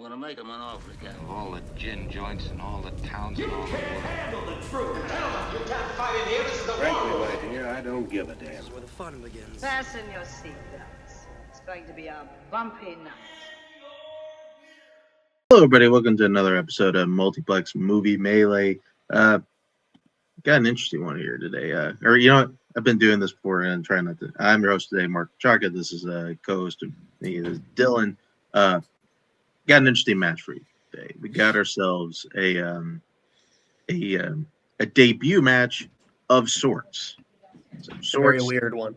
gonna make him an offer again. Of all the gin joints and all the towns and all the world. Handle the truth. Gentlemen, you can't fight in here. This is the Frankly, war. my dear, I don't give a damn. This is where the fun begins. Fasten your seatbelts. It's going to be a bumpy night. Hello, everybody. Welcome to another episode of Multiplex Movie Melee. Got an interesting one here today. Or you know what? I've been doing this before and trying not to. I'm your host today, Mark Chaka. This is a co-host of me, this is Dylan. Got an interesting match for you today. We got ourselves a debut match of sorts. Very weird one.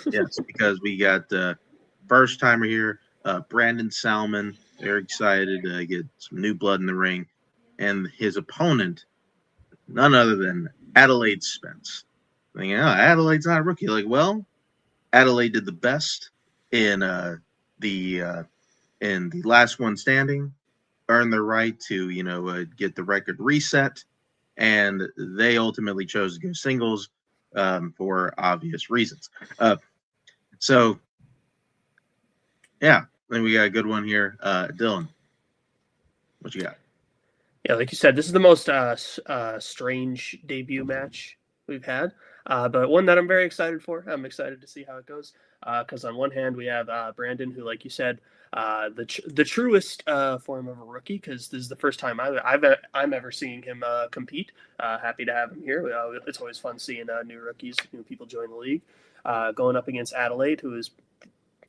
Yes, because we got first timer here, Brandon Salmon. Very excited to get some new blood in the ring, and his opponent, none other than Adelaide Spence. Thinking, oh, Adelaide's not a rookie. Like, well, Adelaide did the best in the last one standing, earned the right to get the record reset, and they ultimately chose to go singles for obvious reasons. So, yeah. I think we got a good one here. Dylan, what you got? Yeah, like you said, this is the most strange debut match we've had, but one that I'm very excited for. I'm excited to see how it goes because on one hand we have Brandon, who, like you said, the truest form of a rookie, because this is the first time I'm ever seeing him compete. Happy to have him here. It's always fun seeing new rookies, new people join the league. Going up against Adelaide, who is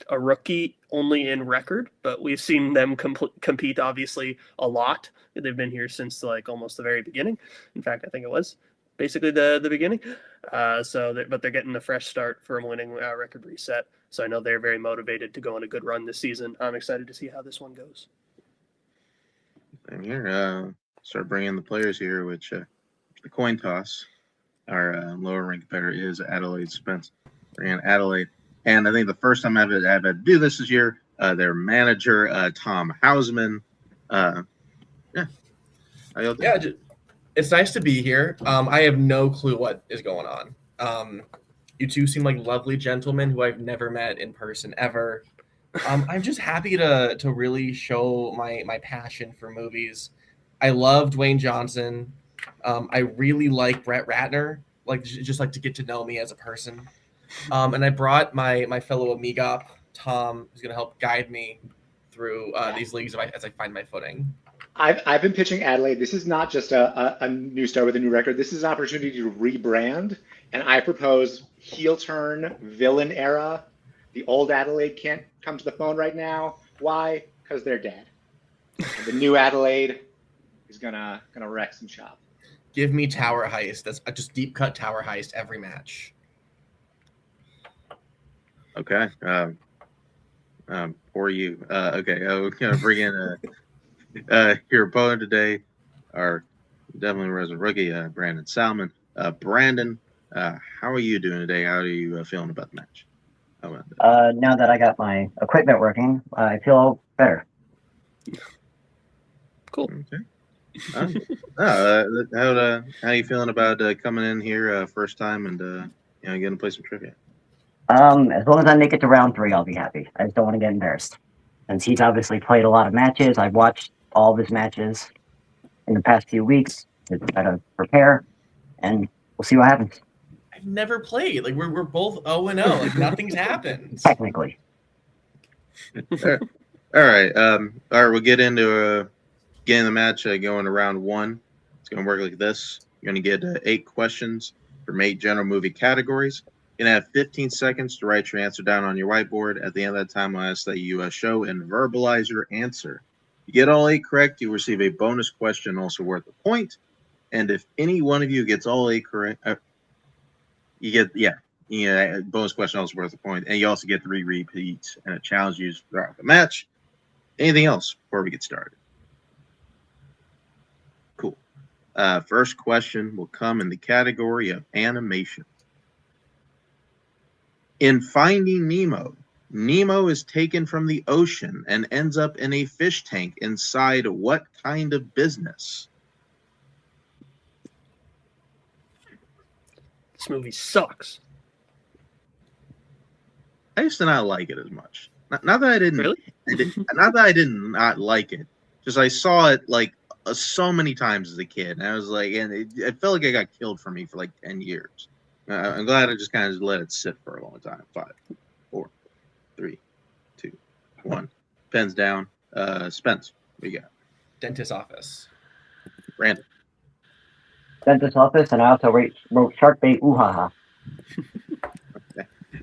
a rookie only in record, but we've seen them compete obviously a lot. They've been here since like almost the very beginning. In fact, I think it was basically the beginning. But they're getting a fresh start from winning record reset. So I know they're very motivated to go on a good run this season. I'm excited to see how this one goes. And here, start bringing the players here, which the coin toss, our lower ranked competitor is Adelaide Spence. Bringing Adelaide. And I think the first time I've had to do this year, their manager, Tom Hausman. It's nice to be here. I have no clue what is going on. You two seem like lovely gentlemen who I've never met in person ever. I'm just happy to really show my passion for movies. I love Dwayne Johnson. I really like Brett Ratner. Just like to get to know me as a person. And I brought my fellow Amigop, Tom, who's going to help guide me through these leagues as I find my footing. I've been pitching Adelaide. This is not just a new star with a new record. This is an opportunity to rebrand. And I propose heel turn, villain era. The old Adelaide can't come to the phone right now. Why? Because they're dead. And the new Adelaide is gonna wreck some shop. Give me Tower Heist. That's just deep cut Tower Heist every match. Okay. For you. Okay. We're going to bring in your opponent today, our definitely resident rookie, Brandon Salmon. Brandon, how are you doing today? How are you feeling about the match? Now that I got my equipment working, I feel better. Cool. Okay. How are you feeling about coming in here first time and getting to play some trivia? As long as I make it to round 3, I'll be happy. I just don't want to get embarrassed. Since he's obviously played a lot of matches, I've watched all of his matches in the past few weeks to try to prepare, and we'll see what happens. I've never played. We're both 0-0. Nothing's happened. Technically. All right. We'll get into getting the match going to round 1. It's going to work like this. You're going to get 8 questions from 8 general movie categories. You're going to have 15 seconds to write your answer down on your whiteboard. At the end of that time, I'll ask that you show and verbalize your answer. If you get all 8 correct, you receive a bonus question also worth a point. And if any one of you gets all 8 correct, you get a bonus question also worth a point. And you also get 3 repeats, and it challenges you throughout the match. Anything else before we get started? Cool. First question will come in the category of animation. In Finding Nemo, Nemo is taken from the ocean and ends up in a fish tank inside what kind of business? This movie sucks. I used to not like it as much. Not that I didn't. Really? Not that I did not like it. Just I saw it like so many times as a kid, and I was like, and it felt like it got killed for me for like 10 years. I'm glad I just kind of let it sit for a long time. 5, 4, 3, 2, 1. Pens down. Spence, what you got? Dentist office. Brandon. Dentist office, and I also wrote shark bait. Ooh ha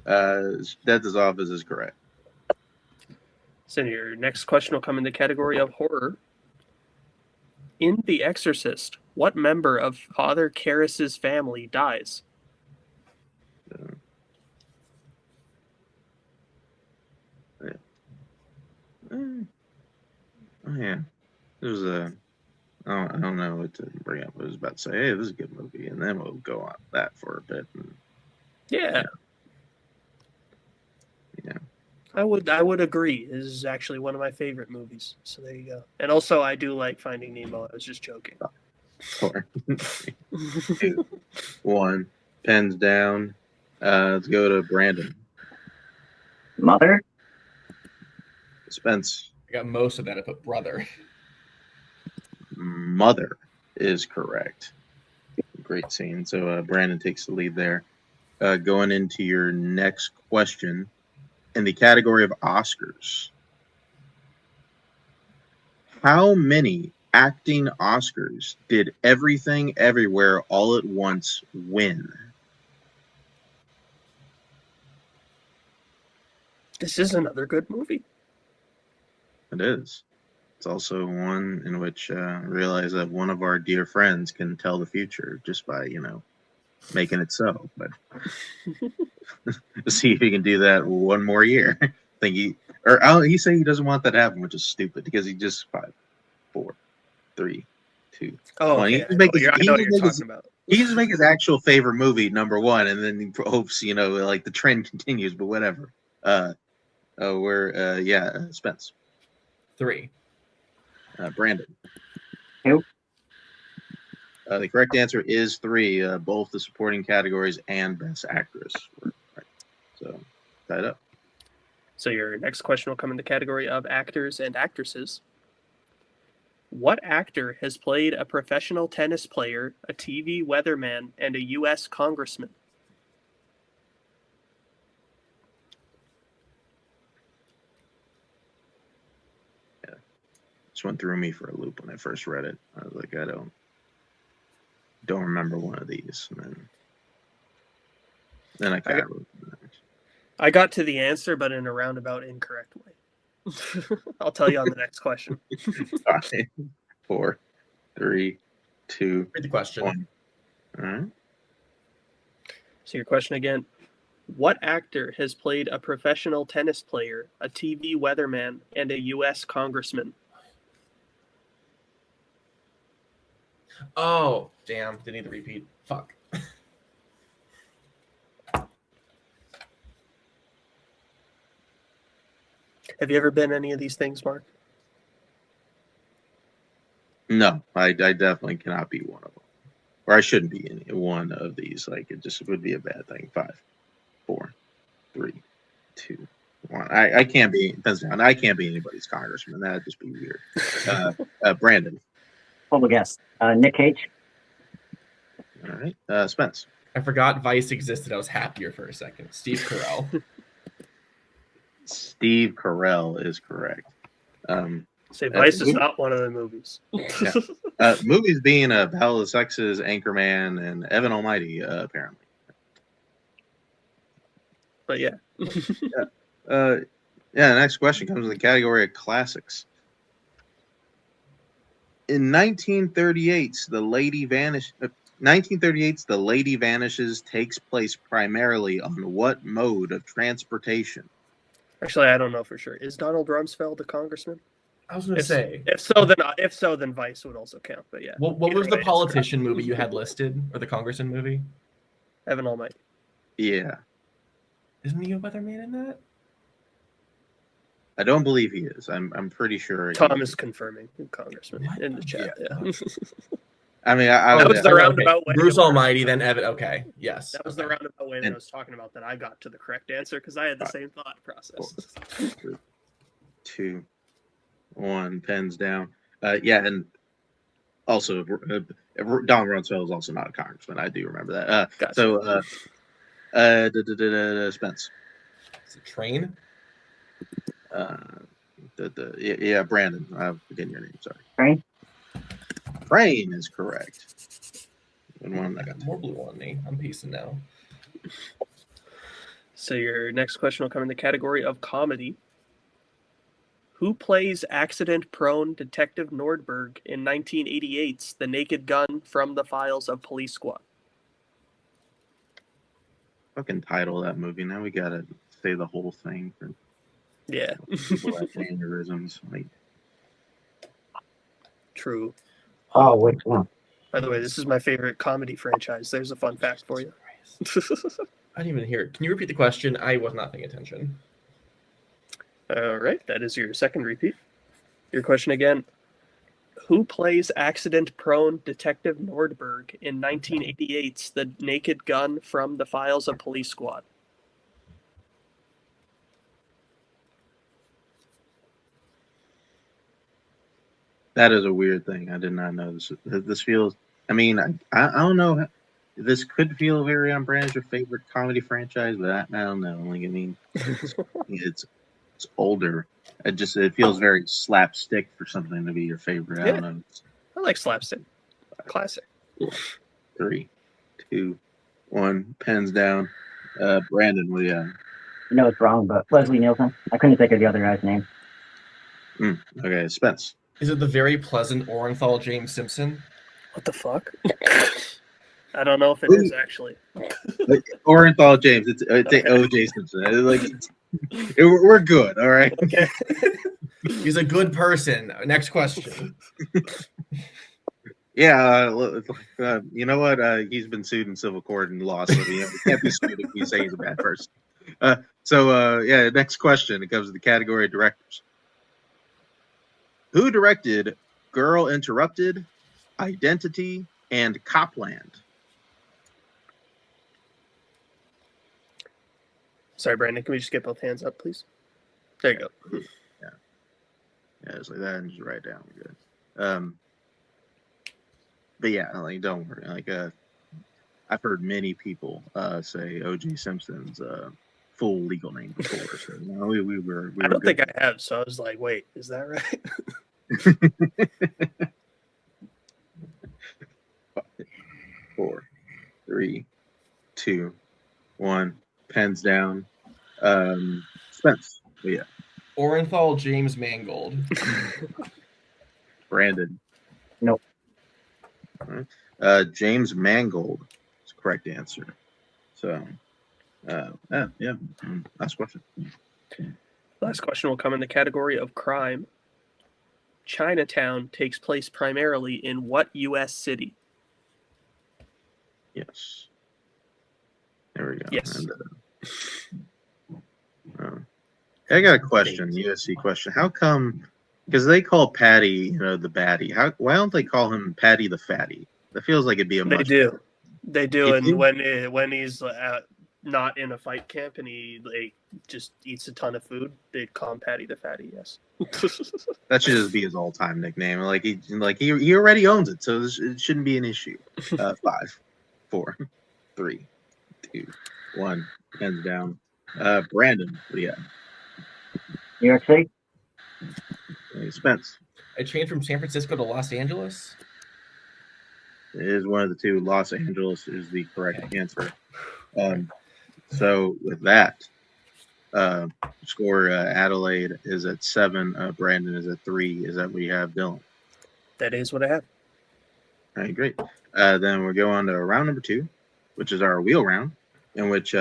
ha. Dentist office is correct. So your next question will come in the category of horror. In The Exorcist, what member of Father Karras's family dies? Oh yeah, it was a. I don't know what to bring up. I was about to say, hey, this is a good movie, and then we'll go on that for a bit. And, Yeah. I would agree. This is actually one of my favorite movies. So there you go. And also, I do like Finding Nemo. I was just joking. 4, 2, 1. Pens down. Let's go to Brandon. Mother. Spence. I got most of that. I put brother. Mother is correct. Great scene. So Brandon takes the lead there. Going into your next question, in the category of Oscars, how many acting Oscars did Everything Everywhere All at Once win? This is another good movie. It is. It's also one in which I realize that one of our dear friends can tell the future just by, making it so. But see if he can do that one more year. I think he said he doesn't want that to happen, which is stupid because he just 5, 4, 3, 2, Oh, 1. okay. He just make his, I know what you're talking about. he just make his actual favorite movie number 1, and then he hopes like the trend continues. But whatever. Spence. 3. Brandon. 2. The correct answer is 3. Both the supporting categories and best actress were right. So tied up. So your next question will come in the category of actors and actresses. What actor has played a professional tennis player, a TV weatherman, and a U.S. congressman? This one threw me for a loop when I first read it. I was like, I don't remember one of these. And then I kind of wrote that. I got to the answer, but in a roundabout, incorrect way. I'll tell you on the next question. 5, 4, 3, 2, Read the question. 1. All right. So your question again. What actor has played a professional tennis player, a TV weatherman, and a U.S. congressman? Oh, damn. They need to repeat. Fuck. Have you ever been any of these things, Mark? No, I definitely cannot be one of them. Or I shouldn't be in one of these. Like, it just would be a bad thing. 5, 4, 3, 2, 1. I can't be, depends on, I can't be anybody's congressman. That'd just be weird. Brandon. Hold a guess. Nick Cage. All right. Spence. I forgot Vice existed. I was happier for a second. Steve Carell. Steve Carell is correct. Say Vice is not one of the movies. Yeah. Movies being Battle of the Sexes, Anchorman, and Evan Almighty, apparently. But yeah. The next question comes in the category of classics. In 1938's The Lady Vanishes takes place primarily on what mode of transportation? Actually, I don't know for sure. Is Donald Rumsfeld a congressman? I was going to say. If so, then Vice would also count. But yeah. What was the politician movie you had listed, or the congressman movie? Evan Almighty. Yeah. Isn't he a weatherman in that? I don't believe he is. I'm pretty sure. Tom is confirming congressman What? in the chat. Yeah. I mean, that was the roundabout way. Bruce Almighty, then Evan. Okay, yes. That was the roundabout way that I was talking about that I got to the correct answer because I had the same thought process. 2, 1, pens down. Yeah, and also Don Rumsfeld is also not a congressman. I do remember that. Gotcha. So Spence. It's a train. Yeah, Brandon. I'm forgetting your name. Sorry. Train? Train is correct. I got more blue on me. I'm piecing now. So your next question will come in the category of comedy. Who plays accident-prone Detective Nordberg in 1988's The Naked Gun from the Files of Police Squad? Fucking title of that movie. Now we gotta say the whole thing for Yeah, people that have aneurysms. Like, true. Oh, which one? By the way, this is my favorite comedy franchise. There's a fun fact for you. I didn't even hear it. Can you repeat the question? I was not paying attention. All right, that is your second repeat. Your question again. Who plays accident-prone Detective Nordberg in 1988's The Naked Gun from the Files of Police Squad? that is a weird thing. I did not know this. This feels. I mean, I don't know. This could feel very on brand as your favorite comedy franchise, but I don't know. Like, I mean, it's older. It feels very slapstick for something to be your favorite. I don't know. I like slapstick. Classic. 3, 2, 1. Pens down. Brandon, what do you have? You know it's wrong, but Leslie Nielsen. I couldn't think of the other guy's name. Okay, Spence. Is it the very pleasant Orenthal James Simpson? What the fuck? I don't know if it is actually. Orenthal James. It's O.J. Simpson. We're good. All right. Okay. He's a good person. Next question. Yeah. You know what? He's been sued in civil court and lost. So he can't be sued if we say he's a bad person. Yeah. Next question. It comes to the category of directors. Who directed Girl Interrupted, Identity, and Copland? Sorry, Brandon. Can we just get both hands up, please? There you go. Yeah, it's like that, and just write down. Good. But yeah, like, don't worry. Like, I've heard many people say O.J. Simpson's full legal name before. So, you know, we were. I don't think I have. So I was like, wait, is that right? 4, 3, 2, 1. Pens down. Spence. But yeah. Orenthal James Mangold. Brandon. Nope. All right. James Mangold is the correct answer. So, yeah. Last question. Last question will come in the category of crime. Chinatown takes place primarily in what U.S. city? Yes. There we go. Yes. And, I got a question, USC question. How come? Because they call Patty, the baddie. Why don't they call him Patty the fatty? That feels like it'd be a. They do. They do, They and do? when he's not in a fight camp and he just eats a ton of food, they call him Patty the Fatty. Yes. That should just be his all-time nickname. Like he already owns it, so it shouldn't be an issue. 5, 4, 3, 2, 1. Hands down. Brandon, what do you have? New York City? Hey, Spence. I changed from San Francisco to Los Angeles. It is one of the two. Los Angeles is the correct answer. So with that, score Adelaide is at 7. Brandon is at 3. Is that what you have, Dylan? That is what I have. All right, great. Then we'll go on to round number 2, which is our wheel round, in which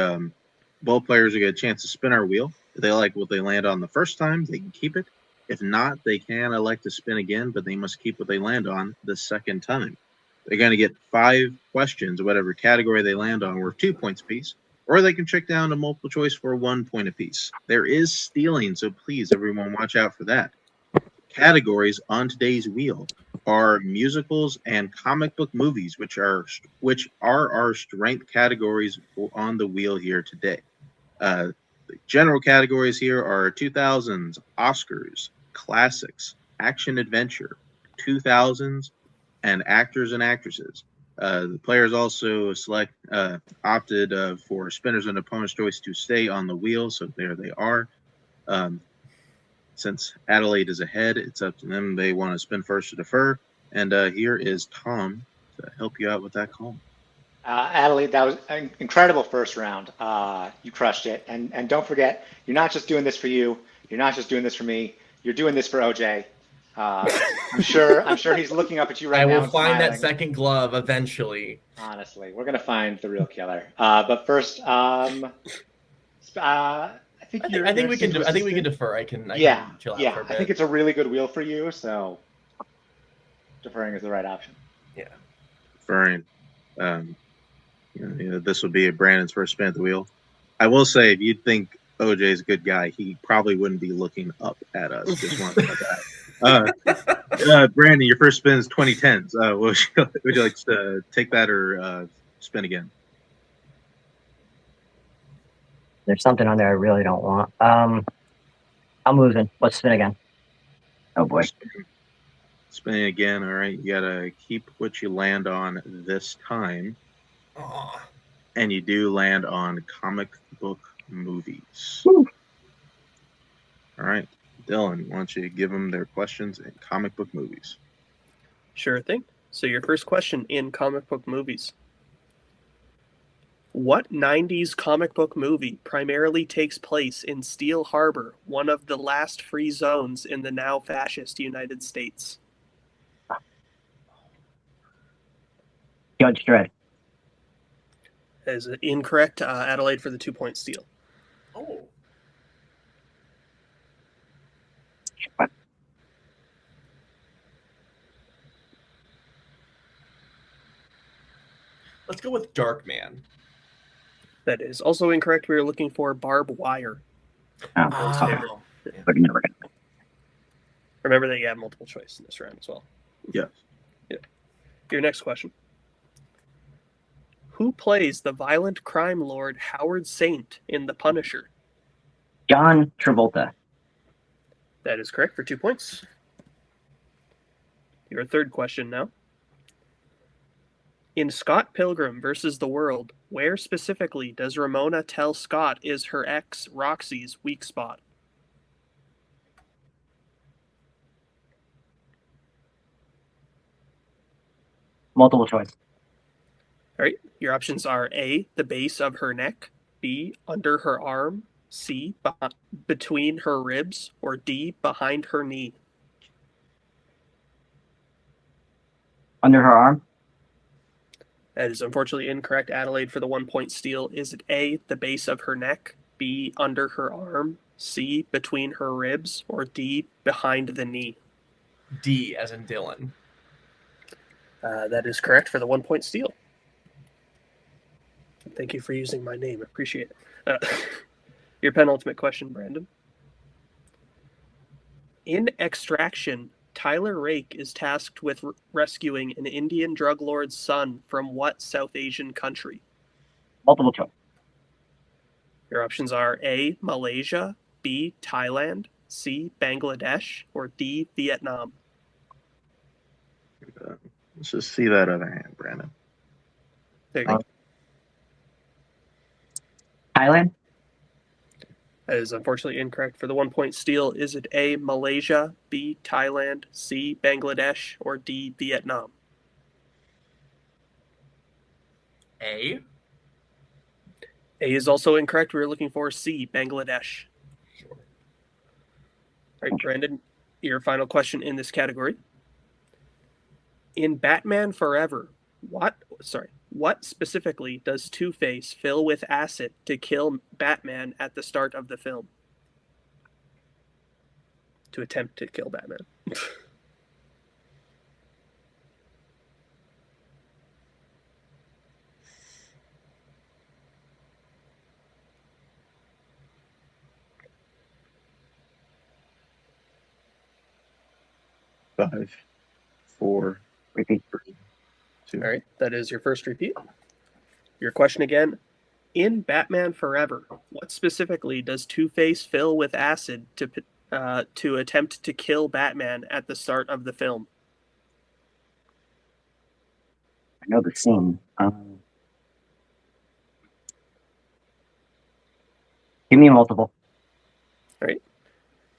both players will get a chance to spin our wheel. If they like what they land on the first time, they can keep it. If not, they can elect to spin again, but they must keep what they land on the second time. They're going to get 5 questions, whatever category they land on, worth 2 points apiece, or they can trick down to multiple choice for 1 point apiece. There is stealing, so please, everyone, watch out for that. Categories on today's wheel are musicals and comic book movies, which are our strength categories on the wheel here today. The general categories here are 2000s, Oscars, classics, action adventure, 2000s, and actors and actresses. The players also opted for spinners and opponent's choice to stay on the wheel, so there they are. Since Adelaide is ahead, it's up to them. They want to spin first or defer. And here is Tom to help you out with that call. Adelaide, that was an incredible first round. You crushed it. And don't forget, you're not just doing this for you. You're not just doing this for me. You're doing this for OJ. I'm sure he's looking up at you right now. I will find smiling. that second glove eventually. Honestly, we're gonna find the real killer. But first, I think we can defer. I can chill out for a bit. I think it's a really good wheel for you. So deferring is the right option. Yeah, deferring. This would be Brandon's first spin at the wheel. I will say, if you think OJ's a good guy, he probably wouldn't be looking up at us. Just want to know that. Brandon, your first spin is 2010s. Would you like to take that or spin again? There's something on there I really don't want. I'm losing. Let's spin again. Oh boy. Spinning again. All right. You gotta keep what you land on this time. Aww. And you do land on comic book movies. Woo. All right. Dylan, why don't you give them their questions in comic book movies? Sure thing. So your first question in comic book movies. What 90s comic book movie primarily takes place in Steel Harbor, one of the last free zones in the now fascist United States? Judge Dredd. That is incorrect. Adelaide for the 2-point steal. Oh. Let's go with Darkman. That is also incorrect. We were looking for Barb Wire. Oh. Yeah. But never gonna. Remember that you have multiple choice in this round as well. Yes. Yeah. Your next question. Who plays the violent crime lord Howard Saint in The Punisher? John Travolta. That is correct for 2 points. Your third question now. In Scott Pilgrim vs. the World, where specifically does Ramona tell Scott is her ex Roxy's weak spot? Multiple choice. All right. Your options are A, the base of her neck, B, under her arm, C, between her ribs, or D, behind her knee. Under her arm. That is unfortunately incorrect. Adelaide for the 1-point steal. Is it A, the base of her neck, B, under her arm, C, between her ribs, or D, behind the knee? D, as in Dylan. That is correct for the 1-point steal. Thank you for using my name. Appreciate it. Your penultimate question, Brandon. In Extraction, Tyler Rake is tasked with rescuing an Indian drug lord's son from what South Asian country? Multiple choice. Your options are A, Malaysia, B, Thailand, C, Bangladesh, or D, Vietnam. Let's just see that other hand, Brandon. There you go. Thailand. That is unfortunately incorrect. For the 1-point steal, is it A, Malaysia, B, Thailand, C, Bangladesh, or D, Vietnam? A? A is also incorrect. We were looking for C, Bangladesh. Sure. All right, Brandon, your final question in this category. In Batman Forever, what specifically does Two-Face fill with acid to kill Batman at the start of the film? To attempt to kill Batman. Five, four, Repeat. 3, 2. All right, that is your first repeat. Your question again. In Batman Forever, what specifically does Two-Face fill with acid to attempt to kill Batman at the start of the film? know the scene. Give me a multiple. All right.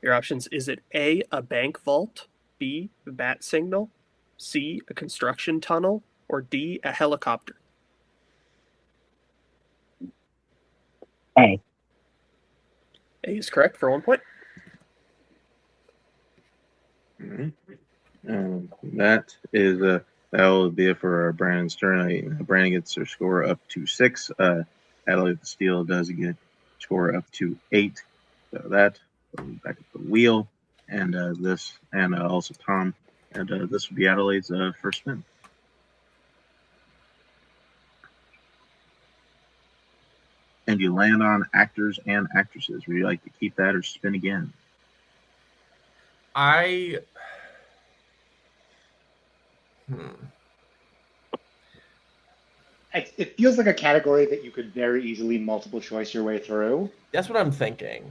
Your options: is it A, a bank vault, B, a bat signal, C, a construction tunnel, or D, a helicopter? A. A is correct for 1 point. All right. That is that will be it for Brandon's turn. Brandon gets their score up to 6. Adelaide the Steel does get score up to 8. So that back at the wheel, and this, and also Tom, and this would be Adelaide's first spin. And you land on actors and actresses. Would you like to keep that or spin again? It feels like a category that you could very easily multiple choice your way through. That's what I'm thinking.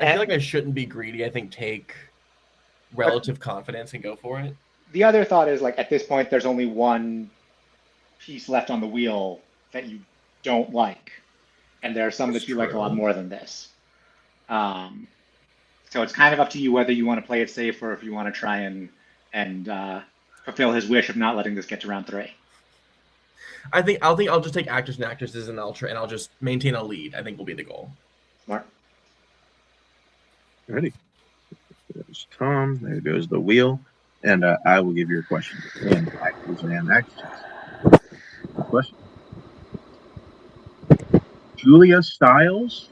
I feel like I shouldn't be greedy. I think take relative confidence and go for it. The other thought is, like, at this point, there's only one piece left on the wheel that you don't like, and there are some that you like a lot more than this. So it's kind of up to you whether you want to play it safe or if you want to try and fulfill his wish of not letting this get to round 3. I think I'll just take actors and actresses, and I'll just maintain a lead. I think will be the goal. Smart. Ready? There's Tom. There goes the wheel, and I will give you a question. And actors and actresses. Question: Julia Stiles,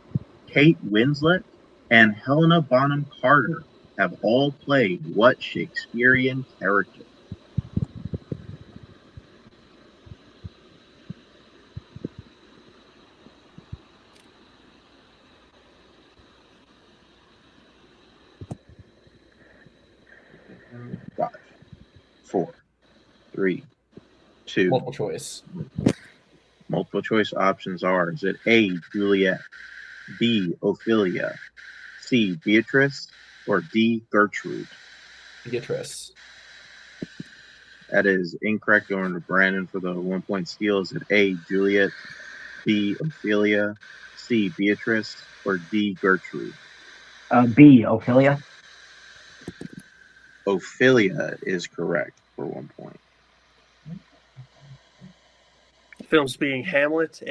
Kate Winslet, and Helena Bonham Carter have all played what Shakespearean character? Five, 4, 3, 2. Multiple choice. Multiple choice options are: is it A, Juliet, B, Ophelia, C, Beatrice, or D, Gertrude? Beatrice. That is incorrect. Going to Brandon for the 1 point steal. Is it A, Juliet, B, Ophelia, C, Beatrice, or D, Gertrude? B, Ophelia. Ophelia is correct for 1 point. The film's being Hamlet.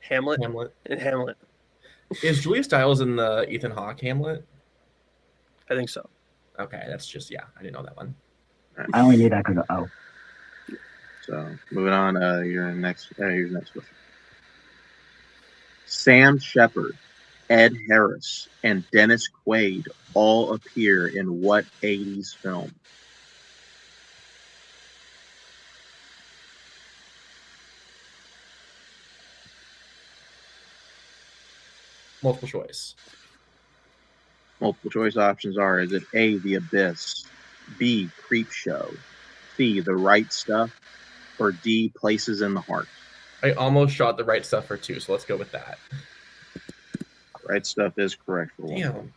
Hamlet. Is Julia Stiles in the Ethan Hawke Hamlet? I think so. Okay, that's just I didn't know that one. Right. I only knew that because of O. So moving on, your next question. Sam Shepard, Ed Harris, and Dennis Quaid all appear in what 80s film? Multiple choice. Multiple choice options are: is it A, The Abyss, B, Creep Show, C, The Right Stuff, or D, Places in the Heart? I almost shot The Right Stuff for 2, so let's go with that. Right Stuff is correct for 1 Damn. point.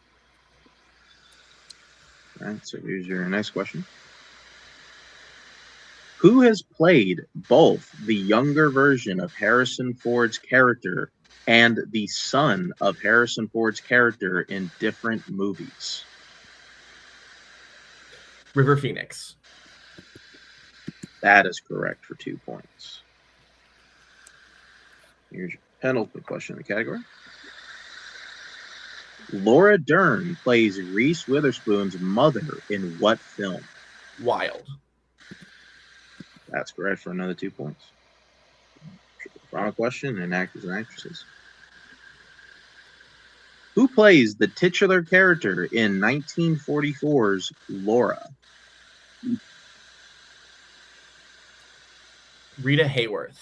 All right, so here's your next question. Who has played both the younger version of Harrison Ford's character and the son of Harrison Ford's character in different movies? River Phoenix. That is correct for 2 points. Here's your penultimate question in the category. Laura Dern plays Reese Witherspoon's mother in what film? Wild. That's correct for another 2 points. Final question in actors and actresses. Who plays the titular character in 1944's Laura? Rita Hayworth.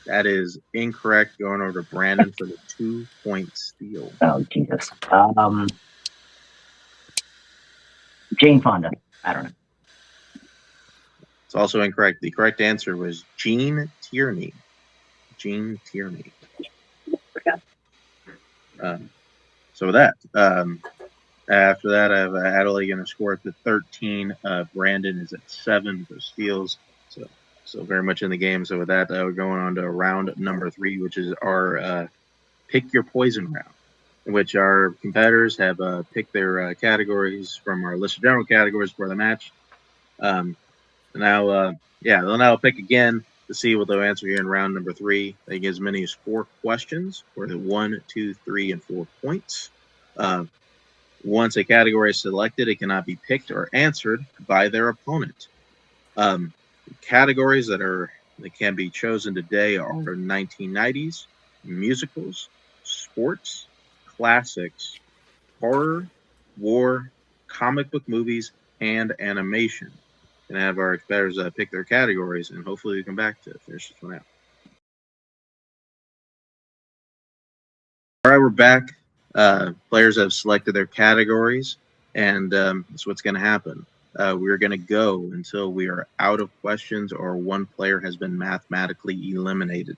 That is incorrect. Going over to Brandon for the 2 point steal. Oh, Jesus. Jane Fonda. I don't know. It's also incorrect. The correct answer was Gene Tierney. Gene Tierney. So with that, after that, I have Adelaide going to score up to 13. Brandon is at 7 for steals. So very much in the game. So with that, we're going on to round number 3, which is our pick your poison round, in which our competitors have picked their categories from our list of general categories for the match. They'll now pick again to see what they'll answer here in round number 3. They get as many as 4 questions, or 1, 2, 3, and 4 points. Once a category is selected, it cannot be picked or answered by their opponent. Categories that can be chosen today are 1990s, musicals, sports, classics, horror, war, comic book movies, and animation. And have our competitors pick their categories, and hopefully we come back to finish this one out. All right, we're back. Players have selected their categories, and that's what's going to happen. We're going to go until we are out of questions or one player has been mathematically eliminated.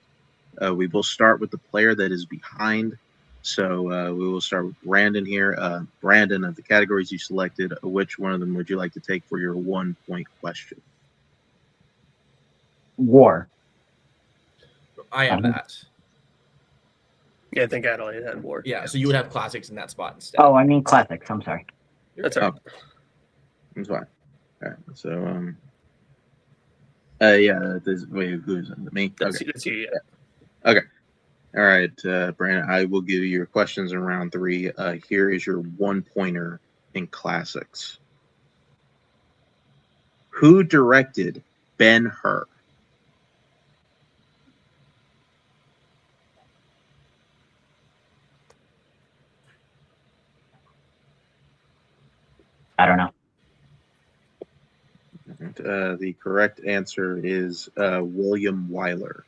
We will start with the player that is behind. So we will start with Brandon here. Brandon, of the categories you selected, which one of them would you like to take for your 1-point question? War. I have that. Yeah, I think Adelaide had war. Yeah, so you would have classics in that spot instead. Oh, I mean classics. I'm sorry. That's all right. That's fine. All right. So, who's me? That's Okay. you, yeah. Okay. All right, Brandon, I will give you your questions in round 3. Here is your 1-pointer in classics. Who directed Ben-Hur? I don't know. The correct answer is William Wyler.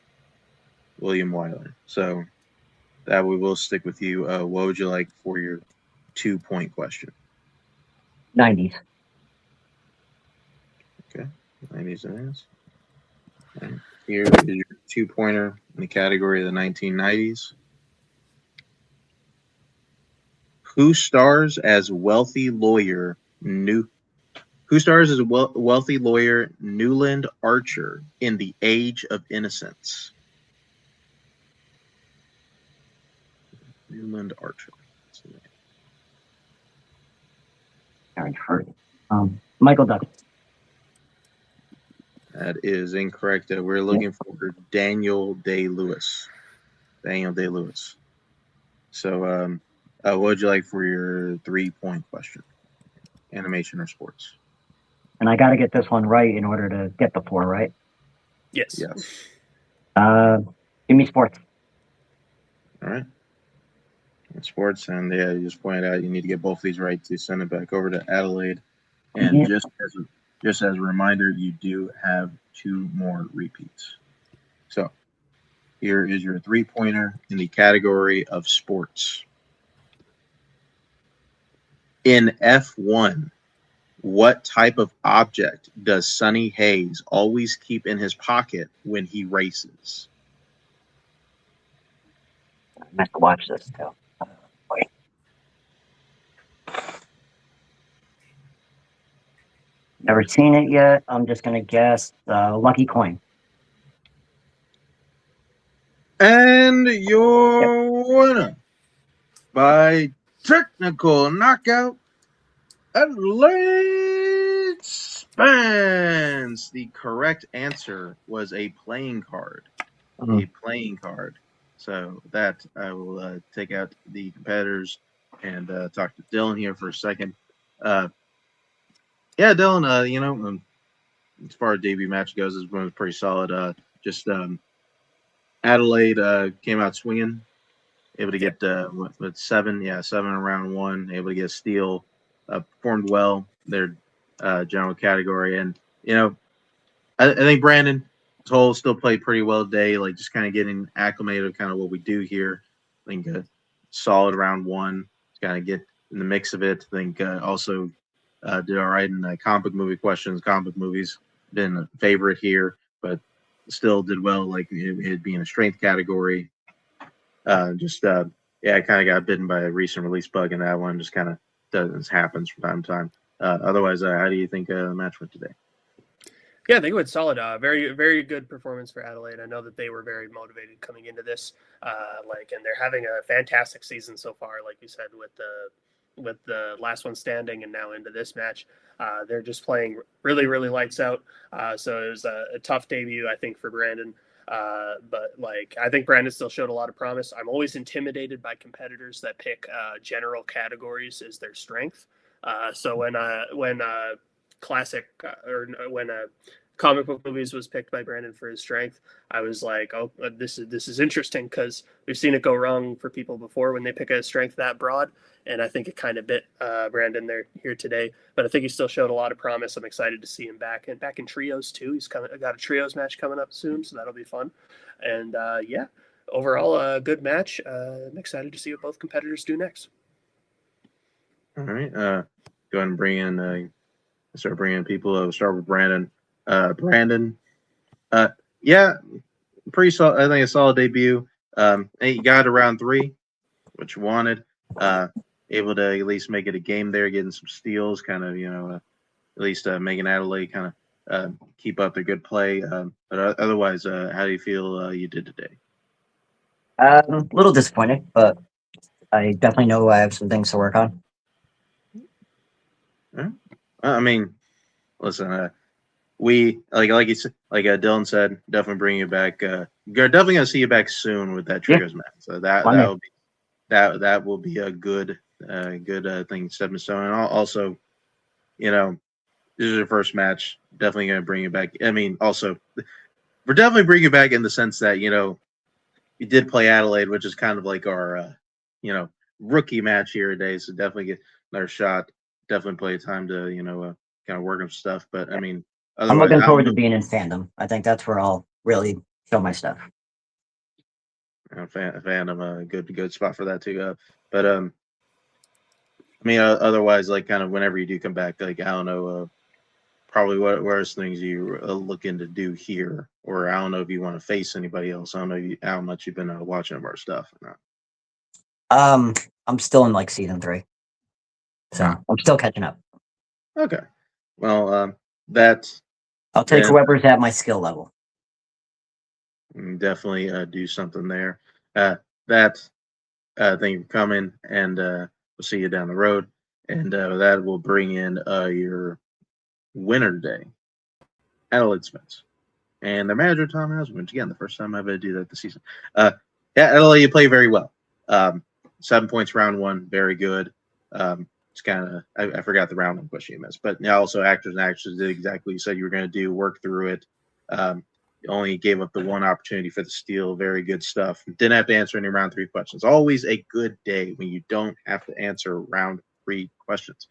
William Wyler. So that we will stick with you. What would you like for your 2-point question? 90s. Okay, 90s it is. And here is your 2-pointer in the category of the 1990s. Who stars as wealthy lawyer Newland Archer in The Age of Innocence? Newland Archer. I haven't heard it. Michael Douglas. That is incorrect. We're looking for Daniel Day-Lewis. Daniel Day-Lewis. So, what would you like for your 3-point question? Animation or sports? And I got to get this one right in order to get the 4, right? Yes. Yes. Give me sports. All right. Sports, and you just pointed out you need to get both of these right to send it back over to Adelaide. And just as a reminder, you do have 2 more repeats. So here is your 3-pointer in the category of sports. In F1, what type of object does Sonny Hayes always keep in his pocket when he races? I have to watch this too. Wait. Never seen it yet. I'm just gonna guess lucky coin. And your winner by technical knockout, Adelaide Spence. The correct answer was a playing card. A playing card. So that I will take out the competitors and talk to Dylan here for a second. Dylan, as far as debut match goes, this one was pretty solid. Adelaide came out swinging, able to get with 7 in round 1, able to get a steal, performed well their general category, and I think Brandon Toll still played pretty well today, like just kind of getting acclimated to kind of what we do here. I think a solid round 1 to kind of get in the mix of it. I think also did all right in comic book movie questions. Comic book movies been a favorite here, but still did well, like it being a strength category. I kind of got bitten by a recent release bug in that one. Just kind of happens from time to time. Otherwise, how do you think the match went today? Yeah, I think it was solid. Very, very good performance for Adelaide. I know that they were very motivated coming into this, and they're having a fantastic season so far. Like you said, with the last one standing, and now into this match, they're just playing really, really lights out. So it was a tough debut, I think, for Brandon. But I think Brandon still showed a lot of promise. I'm always intimidated by competitors that pick general categories as their strength. So when classic or when comic book movies was picked by Brandon for his strength, I was like, oh, this is interesting, because we've seen it go wrong for people before when they pick a strength that broad, and I think it kind of bit Brandon there here today. But I think he still showed a lot of promise. I'm excited to see him back in trios too. He's got a trios match coming up soon, so that'll be fun. And overall a good match. I'm excited to see what both competitors do next. All right, go ahead and bring in. Start bringing people. We'll start with Brandon. Brandon, yeah, pretty solid. I think a solid debut. He got to round 3, which you wanted. Able to at least make it a game there, getting some steals, kind of at least making Adelaide kind of keep up their good play. But otherwise, how do you feel you did today? A little disappointed, but I definitely know I have some things to work on. I mean, listen, we like you said, Dylan said, definitely bring you back. Definitely gonna see you back soon with that trios match. So that will be a good thing, stepping stone. And also, this is your first match. Definitely gonna bring you back. I mean, also, we're definitely bringing you back in the sense that you did play Adelaide, which is kind of like our rookie match here today. So definitely get another shot. Definitely play time to kind of work on stuff. But I mean, I'm looking forward to being in fandom. I think that's where I'll really show my stuff. Fandom, a good spot for that too. But I mean, otherwise, kind of whenever you do come back, I don't know, probably what are some things you looking to do here, or I don't know if you want to face anybody else. I don't know how much you've been watching of our stuff or not. I'm still in season 3. So I'm still catching up. Okay. Well, I'll take whoever's at my skill level. Definitely do something there. Thank you for coming, and we'll see you down the road. And that will bring in your winner today, Adelaide Spence, and their manager Tom Haslam. Which again, the first time I've ever do that this season. Adelaide, you play very well. 7 points round 1, very good. It's kind of I forgot the round 1 question you missed, but also actors and actresses did exactly what you said you were going to do. Work through it. Only gave up the one opportunity for the steal. Very good stuff. Didn't have to answer any round 3 questions. Always a good day when you don't have to answer round 3 questions.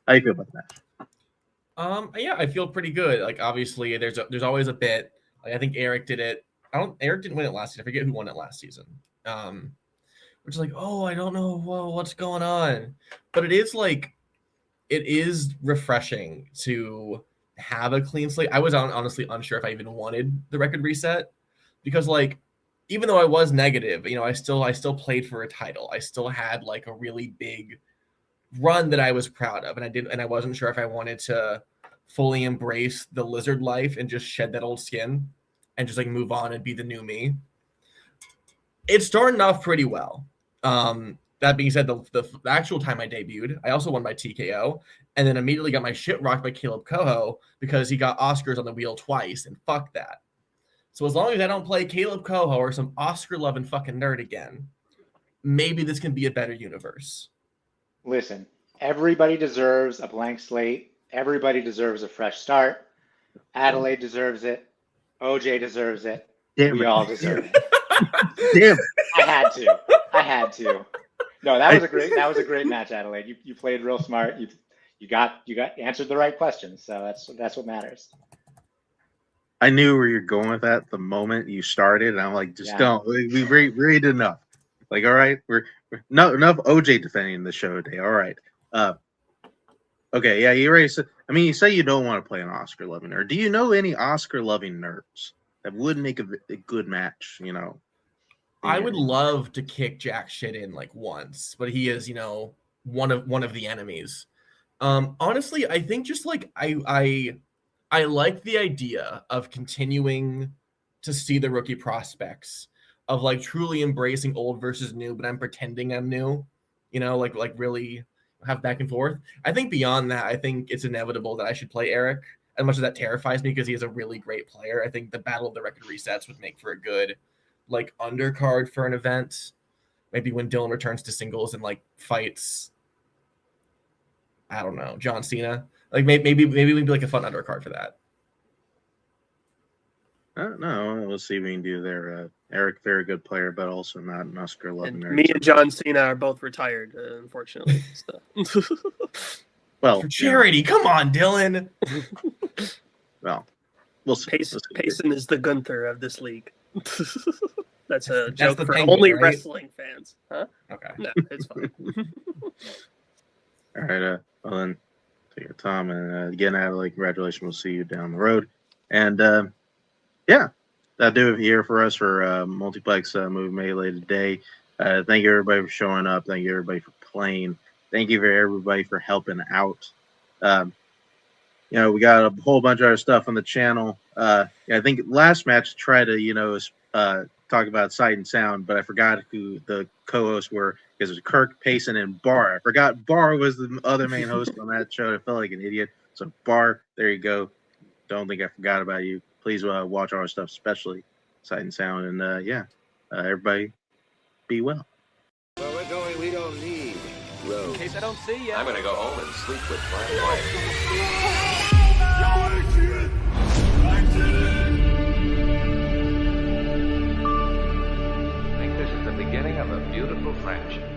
How do you feel about that? Yeah, I feel pretty good. Obviously, there's always a bit. I think Eric did it. Eric didn't win it last season. I forget who won it last season. Which is I don't know what's going on. But it is refreshing to have a clean slate. I was honestly unsure if I even wanted the record reset, because even though I was negative, I still played for a title. I still had a really big run that I was proud of, and I wasn't sure if I wanted to fully embrace the lizard life and just shed that old skin and just move on and be the new me. It started off pretty well. That being said, the actual time I debuted, I also won by TKO, and then immediately got my shit rocked by Caleb Coho because he got Oscars on the wheel twice, and fuck that. So as long as I don't play Caleb Coho or some Oscar-loving fucking nerd again, maybe this can be a better universe. Listen, everybody deserves a blank slate. Everybody deserves a fresh start. Adelaide deserves it. OJ deserves it. We all deserve it. Damn. I had to. No, that was a great match, Adelaide. You played real smart. You got answered the right questions. So that's what matters. I knew where you're going with that the moment you started, and I'm like, don't. We read enough. All right, we're not enough OJ defending the show today. All right. Okay, yeah, you already said. I mean, you say you don't want to play an Oscar-loving nerd. Do you know any Oscar-loving nerds that would make a good match? I would love to kick Jack shit in once, but he is, one of the enemies. Honestly, I think just I I like the idea of continuing to see the rookie prospects, of like truly embracing old versus new, but I'm pretending I'm new, like really have back and forth. I think beyond that, I think it's inevitable that I should play Eric, as much as that terrifies me because he is a really great player. I think the Battle of the Record Resets would make for a good like undercard for an event. Maybe when Dylan returns to singles and like fights, I don't know, John Cena. Like maybe we'd be like a fun undercard for that. No, we'll see what we can do there. Eric, very good player, but also not an Oscar-loving nerd. Me and John Cena are both retired, unfortunately. So. Well, for charity, come on, Dylan. Well, we'll see. Payson is the Gunther of this league. That's a That's joke the for penguin, only right? wrestling fans. Huh? Okay. No, it's fine. All right. Well then, take your time, and again, Adelaide, congratulations. We'll see you down the road. And yeah, that'll do it here for us for Multiplex Move Melee today. Thank you everybody for showing up. Thank you everybody for playing. Thank you for everybody for helping out. We got a whole bunch of other stuff on the channel. I think last match tried to talk about Sight and Sound, but I forgot who the co-hosts were because it was Kirk, Payson, and Bar. I forgot Bar was the other main host on that show. I felt like an idiot. So Bar, there you go. Don't think I forgot about you. Please watch all our stuff, especially Sight and Sound. And everybody be well. Where we're going, we don't need roads. In case I don't see you. I'm gonna go home and sleep with my wife. I think this is the beginning of a beautiful friendship.